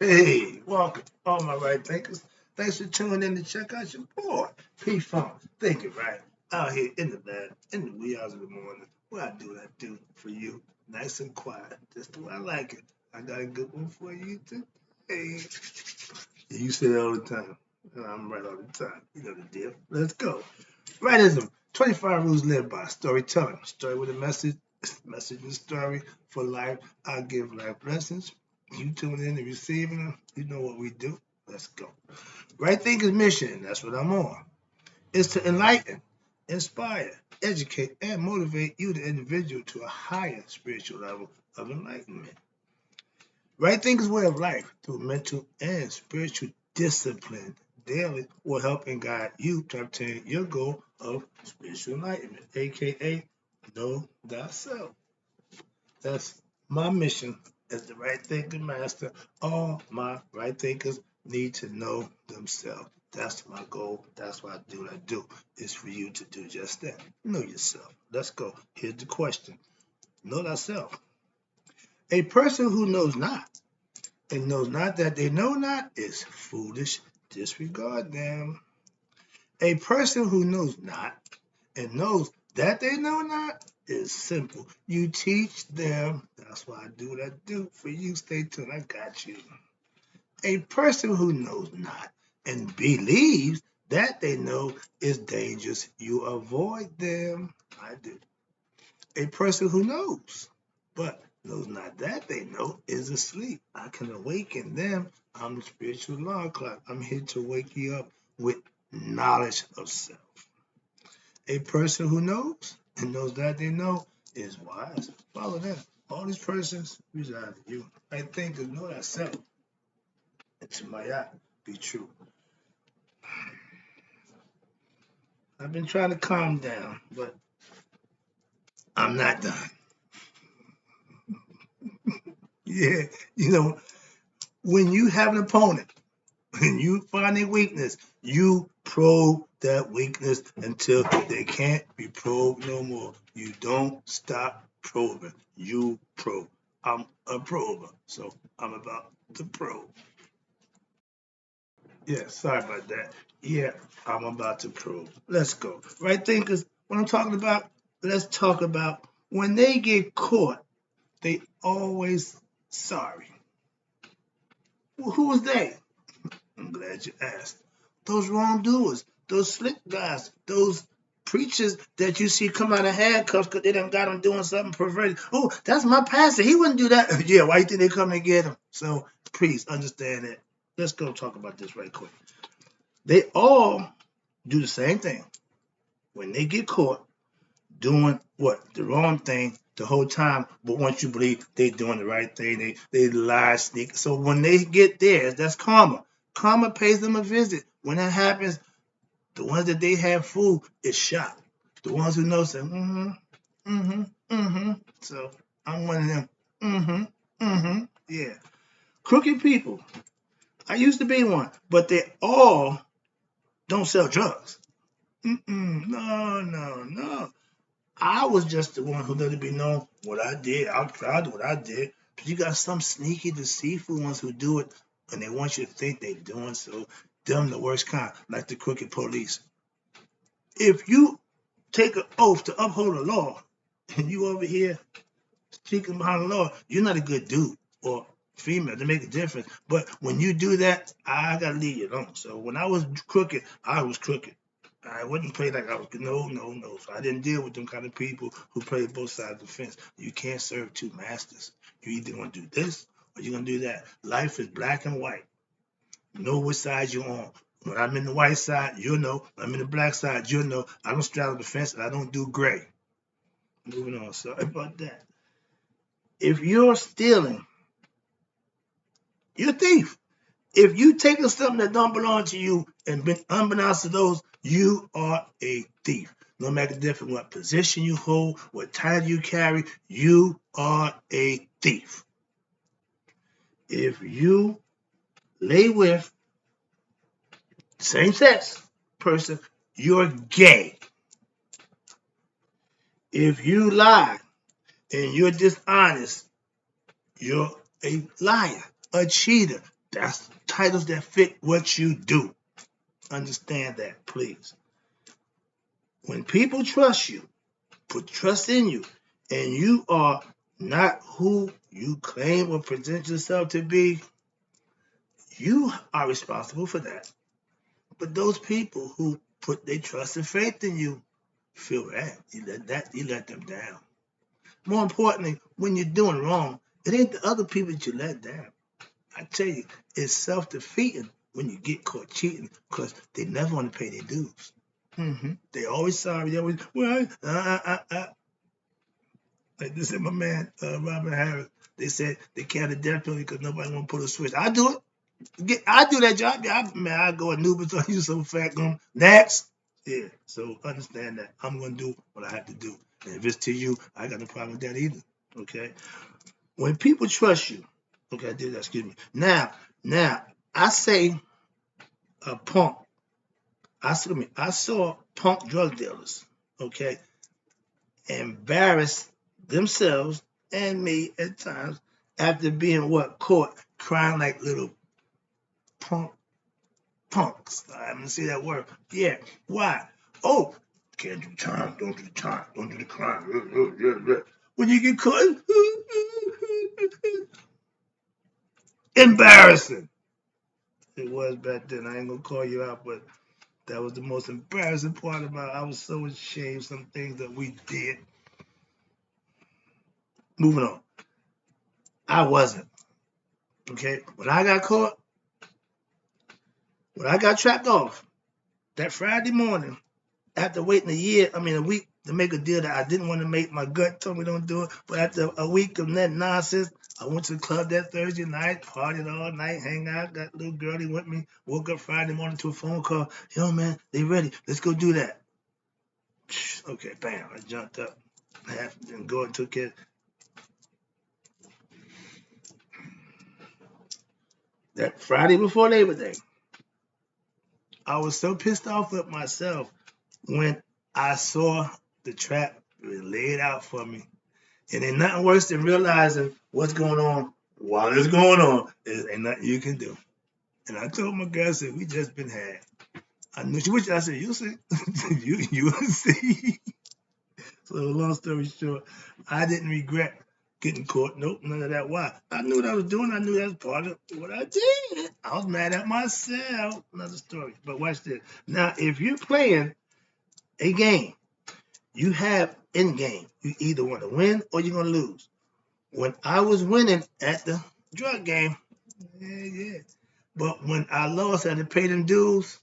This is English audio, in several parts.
Hey, welcome, all my right thinkers. Thanks for tuning in to check out your boy, P Funk. Thinking right out here in the lab, in the wee hours of the morning. What I do for you, nice and quiet, just the way I like it. I got a good one for you today. You say that all the time, and I'm right all the time. You know the deal. Let's go. Rightism. 25 rules live by. Storytelling. Story with a message. Message and story for life. I give life lessons. You tune in and receiving them. You know what we do. Let's go. Right Thinker's mission, that's what I'm on, is to enlighten, inspire, educate, and motivate you, the individual, to a higher spiritual level of enlightenment. Right Thinker's way of life through mental and spiritual discipline daily will help and guide you to obtain your goal of spiritual enlightenment, aka know thyself. That's my mission as the right thinker master. All my right thinkers need to know themselves. That's my goal. That's what I do. What I do is for you to do just that. Know yourself. Let's go. Here's the question. Know thyself. A person who knows not and knows not that they know not is foolish. Disregard them. A person who knows not and knows that they know not is simple. You teach them. That's why I do what I do. For you, stay tuned. I got you. A person who knows not and believes that they know is dangerous. You avoid them. I do. A person who knows, but knows not that they know is asleep. I can awaken them. I'm the spiritual alarm clock. I'm here to wake you up with knowledge of self. A person who knows and knows that they know is wise. Follow them. All these persons reside in you. I think to know thyself and to my eye be true. I've been trying to calm down, but I'm not done. Yeah, when you have an opponent and you find a weakness, you probe that weakness until they can't be probed no more. You don't stop probing. You probe. I'm a prober, so I'm about to probe. Yeah, sorry about that. Yeah, I'm about to probe. Let's go. Right thinkers, what I'm talking about, let's talk about when they get caught, they always sorry. Well, who was they? I'm glad you asked. Those wrongdoers, those slick guys, those preachers that you see come out of handcuffs because they done got them doing something perverted. Oh, that's my pastor. He wouldn't do that. Yeah, why you think they come and get him? So please understand that. Let's go talk about this right quick. They all do the same thing. When they get caught doing what? The wrong thing the whole time, but once you believe they doing the right thing, they lie, sneak. So when they get theirs, that's karma. Karma pays them a visit. When that happens, the ones that they have fooled is shot. The ones who know say, So I'm one of them. Yeah. Crooked people. I used to be one, but they all don't sell drugs. No. I was just the one who let it be known what I did. I'm proud of what I did. But you got some sneaky, deceitful ones who do it, and they want you to think they're doing so. Them the worst kind, like the crooked police. If you take an oath to uphold the law, and you over here speaking behind the law, you're not a good dude or female to make a difference. But when you do that, I gotta leave you alone. So when I was crooked, I was crooked. I wouldn't play like I was no. So I didn't deal with them kind of people who play both sides of the fence. You can't serve two masters. You either gonna do this or you're gonna do that. Life is black and white. Know which side you're on. When I'm in the white side, you'll know. When I'm in the black side, you'll know. I don't straddle the fence and I don't do gray. Moving on. Sorry about that. If you're stealing, you're a thief. If you taking something that don't belong to you and been unbeknownst to those, you are a thief. No matter the difference what position you hold, what title you carry, you are a thief. If you lay with same sex person, you're gay. If you lie and you're dishonest, you're a liar, a cheater. That's titles that fit what you do. Understand that, please. When people trust you, put trust in you, and you are not who you claim or present yourself to be, you are responsible for that. But those people who put their trust and faith in you feel that. You let them down. More importantly, when you're doing wrong, it ain't the other people that you let down. I tell you, it's self-defeating when you get caught cheating because they never want to pay their dues. They always sorry. They always, well, like this is my man, Robert Harris. They said they can't have the death penalty because nobody want to pull a switch. I do it. I do that job. Man, I go and Nuba so you some fat gum. Next. Yeah, so understand that. I'm going to do what I have to do. And if it's to you, I got no problem with that either. Okay? When people trust you, okay, I did that, excuse me. Now, I say a punk. I saw punk drug dealers, okay, embarrass themselves and me at times after being caught crying like little punks. I haven't seen that word. Yeah. Why? Oh, can't do time, don't do the time, don't do the crime. When you get caught, embarrassing. It was back then. I ain't gonna call you out, but that was the most embarrassing part about it. I was so ashamed of some things that we did. Moving on. I wasn't. Okay? When I got caught, when I got trapped off that Friday morning, after waiting a week to make a deal that I didn't want to make, my gut told me don't do it. But after a week of that nonsense, I went to the club that Thursday night, partied all night, hang out, got a little girlie with me, woke up Friday morning to a phone call. Yo, man, they ready. Let's go do that. Okay, bam, I jumped up and go and took care. That Friday before Labor Day, I was so pissed off with myself when I saw the trap laid out for me. And ain't nothing worse than realizing what's going on while it's going on. Ain't nothing you can do. And I told my girl, I said, we just been had. I knew she was, I said, you'll see. you'll see. So long story short, I didn't regret getting caught. Nope, none of that. Why? I knew what I was doing. I knew that was part of what I did. I was mad at myself. Another story. But watch this. Now, if you're playing a game, you have in game. You either want to win or you're going to lose. When I was winning at the drug game, yeah. But when I lost, I had to pay them dues.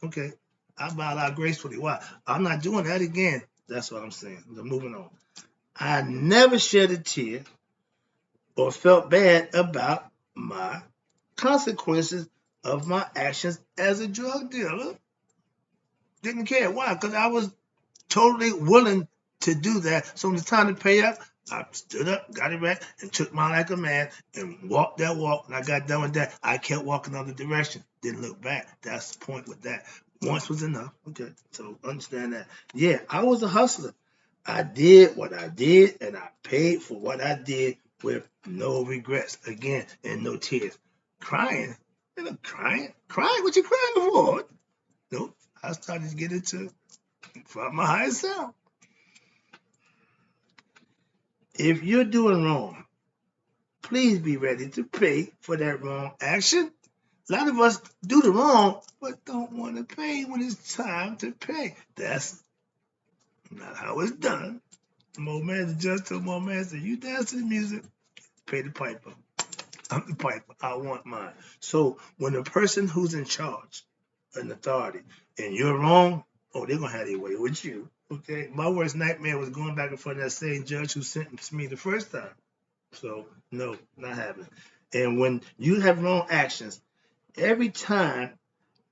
Okay, I bowed out gracefully. Why? I'm not doing that again. That's what I'm saying. I'm moving on. I never shed a tear or felt bad about my consequences of my actions as a drug dealer. Didn't care. Why? Because I was totally willing to do that. So when it's time to pay up, I stood up, got it back, and took mine like a man and walked that walk. And I got done with that. I kept walking the other direction. Didn't look back. That's the point with that. Once was enough. Okay, so understand that. Yeah, I was a hustler. I did what I did, and I paid for what I did with no regrets. Again, and no tears. Crying? Crying? Crying? What you crying for? Nope. I started to get into from my higher self. If you're doing wrong, please be ready to pay for that wrong action. A lot of us do the wrong, but don't want to pay when it's time to pay. That's not how it's done. My man just told my man, said, you dance to the music, pay the piper. I'm the piper. I want mine. So when the person who's in charge, an authority, and you're wrong, oh, they're going to have their way with you. Okay? My worst nightmare was going back in front of that same judge who sentenced me the first time. So, no, not happening. And when you have wrong actions, every time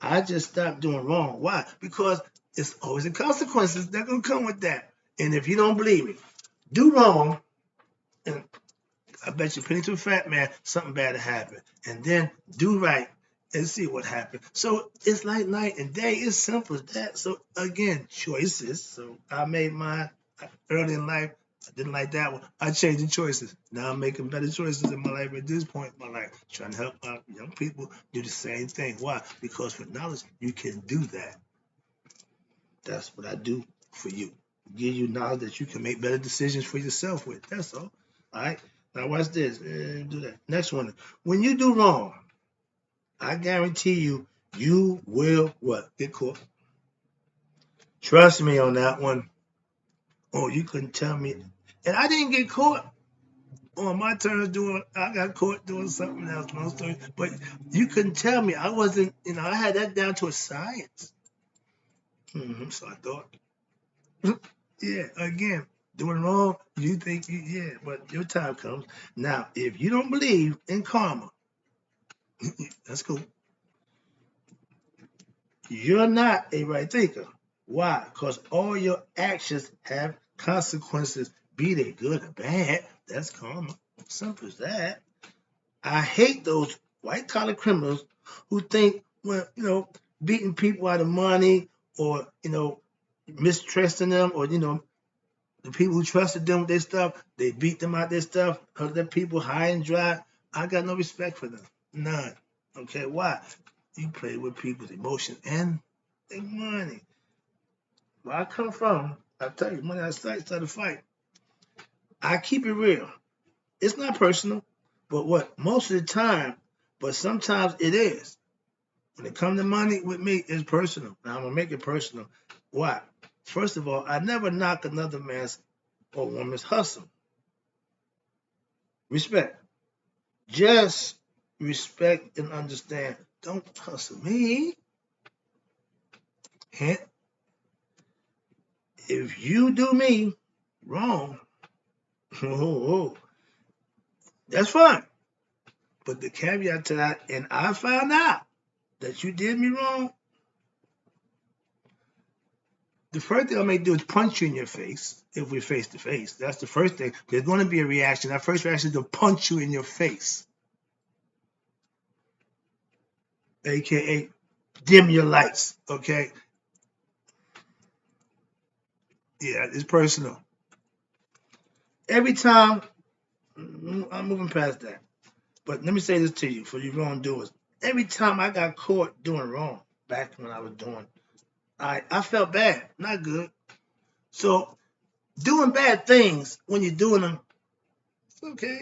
I just stop doing wrong. Why? Because it's always the consequences that are going to come with that. And if you don't believe me, do wrong, and I bet you penny to a fat man, something bad will happen. And then do right and see what happens. So it's like night and day. It's simple as that. So again, choices. So I made mine early in life. I didn't like that one. I changed the choices. Now I'm making better choices in my life at this point in my life, trying to help out young people do the same thing. Why? Because with knowledge, you can do that. That's what I do for you. Give you knowledge that you can make better decisions for yourself with. That's all. All right. Now watch this. Do that. Next one. When you do wrong, I guarantee you, you will what? Get caught. Trust me on that one. Oh, you couldn't tell me. And I didn't get caught on my turn doing, I got caught doing something else, long story. But you couldn't tell me. I wasn't, I had that down to a science. So I thought, yeah, again, doing wrong, you think, yeah, but your time comes. Now, if you don't believe in karma, that's cool. You're not a right thinker. Why? Because all your actions have consequences, be they good or bad. That's karma. Simple as that. I hate those white collar criminals who think, well, beating people out of money or, mistrusting them or, the people who trusted them with their stuff, they beat them out their stuff, hurt their people high and dry. I got no respect for them. None. Okay, why? You play with people's emotions and their money. Where I come from, I tell you, money I start a fight. I keep it real. It's not personal, but what? Most of the time, but sometimes it is. When it comes to money with me, it's personal. Now I'm gonna make it personal. Why? First of all, I never knock another man's or woman's hustle. Respect. Just respect and understand. Don't hustle me. Hint. If you do me wrong, that's fine. But the caveat to that, and I found out that you did me wrong, the first thing I may do is punch you in your face if we're face to face. That's the first thing. There's going to be a reaction. That first reaction is to punch you in your face, aka dim your lights. Okay? Yeah, it's personal. Every time, I'm moving past that. But let me say this to you for you wrongdoers. Every time I got caught doing wrong, back when I was doing, I felt bad, not good. So doing bad things when you're doing them, it's okay,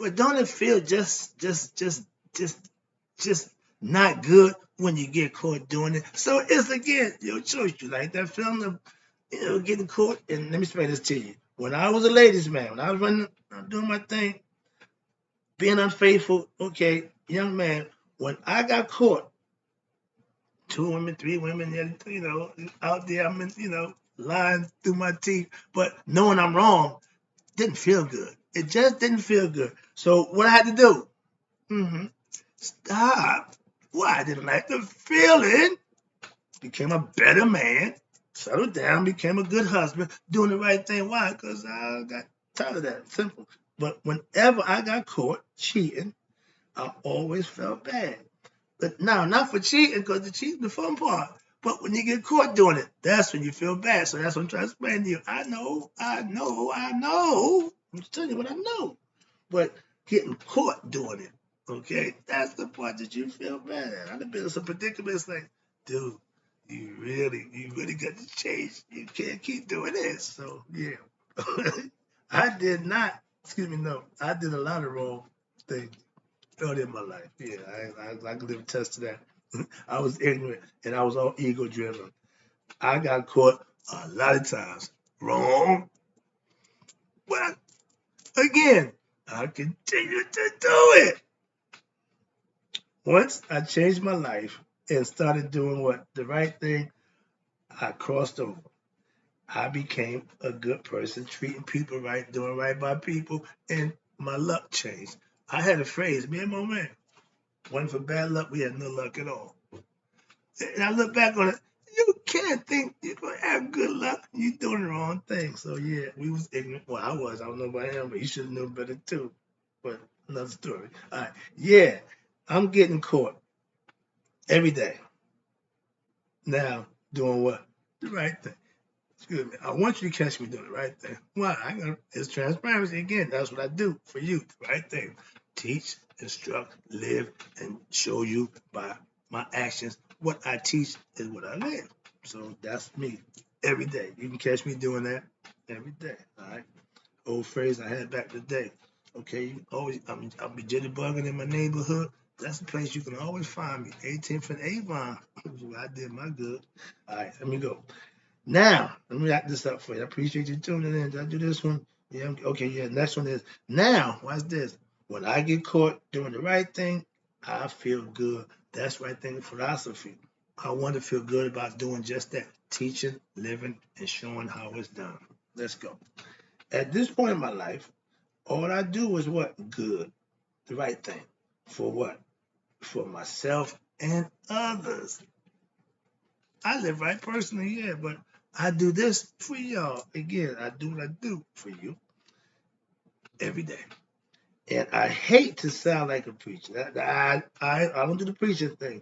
But don't it feel just not good when you get caught doing it? So it's again your choice. You like that feeling of getting caught? And let me explain this to you. When I was a ladies' man, when I was doing my thing, being unfaithful, okay, young man, when I got caught, 2 women, 3 women, out there, I'm lying through my teeth, but knowing I'm wrong didn't feel good. It just didn't feel good. So what I had to do, stop. Why? I didn't like the feeling. Became a better man, settled down, became a good husband, doing the right thing. Why? Because I got tired of that. Simple. But whenever I got caught cheating, I always felt bad. But now, not for cheating, because the cheating is the fun part. But when you get caught doing it, that's when you feel bad. So that's what I'm trying to explain to you. I know. I'm just telling you what I know. But getting caught doing it, okay, that's the part that you feel bad at. I've been in some predicaments like, dude, you really got to change. You can't keep doing this. So, yeah. I did not, I did a lot of wrong things early in my life. Yeah, I can live test to that. I was ignorant and I was all ego driven. I got caught a lot of times wrong, but again, I continue to do it. Once I changed my life and started doing what the right thing, I crossed over. I became a good person, treating people right, doing right by people, and my luck changed. I had a phrase, me and my man, one for bad luck, we had no luck at all. And I look back on it, you can't think you're going to have good luck. You're doing the wrong thing. So, yeah, we was ignorant. Well, I was. I don't know about him, but he should have known better, too. But another story. All right. Yeah, I'm getting caught every day. Now, doing what? The right thing. excuse me, I want you to catch me doing the right thing. Why? It's transparency again. That's what I do for you. The right thing. Teach, instruct, live, and show you by my actions. What I teach is what I live. So that's me every day. You can catch me doing that every day. All right. Old phrase I had back in the day. Okay, you always I'll be jitterbugging in my neighborhood. That's the place you can always find me. 18th and Avon. I did my good. All right, let me go. Now, let me wrap this up for you. I appreciate you tuning in. Did I do this one? Yeah, okay, yeah. Next one is now, watch this. When I get caught doing the right thing, I feel good. That's right thing philosophy. I want to feel good about doing just that. Teaching, living, and showing how it's done. Let's go. At this point in my life, all I do is what? Good. The right thing. For what? For myself and others. I live right personally, yeah, but I do this for y'all. Again, I do what I do for you every day. And I hate to sound like a preacher. I don't do the preaching thing.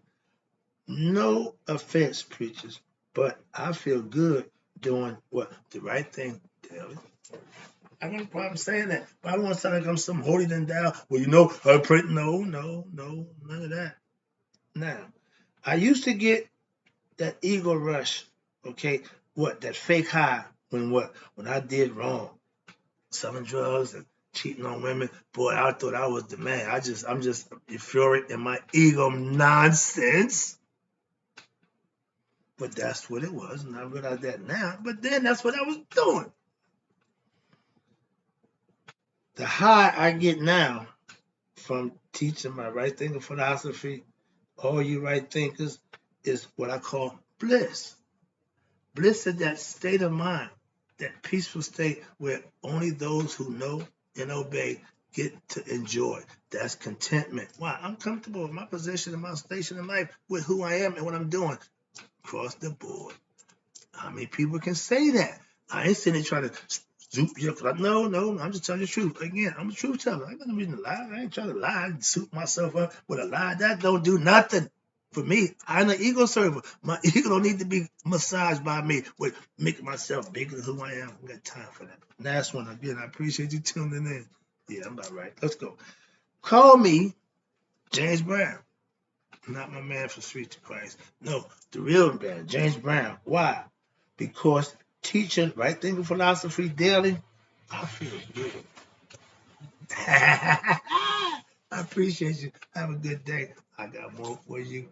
No offense, preachers, but I feel good doing what? The right thing daily. I got no problem saying that. But I don't want to sound like I'm some holy than thou. Well, I pray. No, none of that. Now, I used to get that ego rush, okay? What? That fake high when what? When I did wrong, selling drugs and cheating on women. Boy, I thought I was the man. I'm just euphoric in my ego nonsense. But that's what it was, and I realize that now. But then that's what I was doing. The high I get now from teaching my right thinking philosophy, all you right thinkers, is what I call bliss. Bliss is that state of mind, that peaceful state where only those who know and obey get to enjoy. That's contentment. Why? I'm comfortable with my position and my station in life with who I am and what I'm doing across the board. How many people can say that? I ain't sitting there trying to soup you up. No, I'm just telling the truth. Again, I'm a truth teller. I ain't got no reason to lie. I ain't trying to lie and soup myself up with a lie. That don't do nothing. For me, I'm an ego server. My ego don't need to be massaged by me with making myself bigger than who I am. I got time for that. Last one, again, I appreciate you tuning in. Yeah, I'm about right. Let's go. Call me James Brown. Not my man from Street to Christ. No, the real man, James Brown. Why? Because teaching right thinking philosophy daily, I feel good. I appreciate you. Have a good day. I got more for you.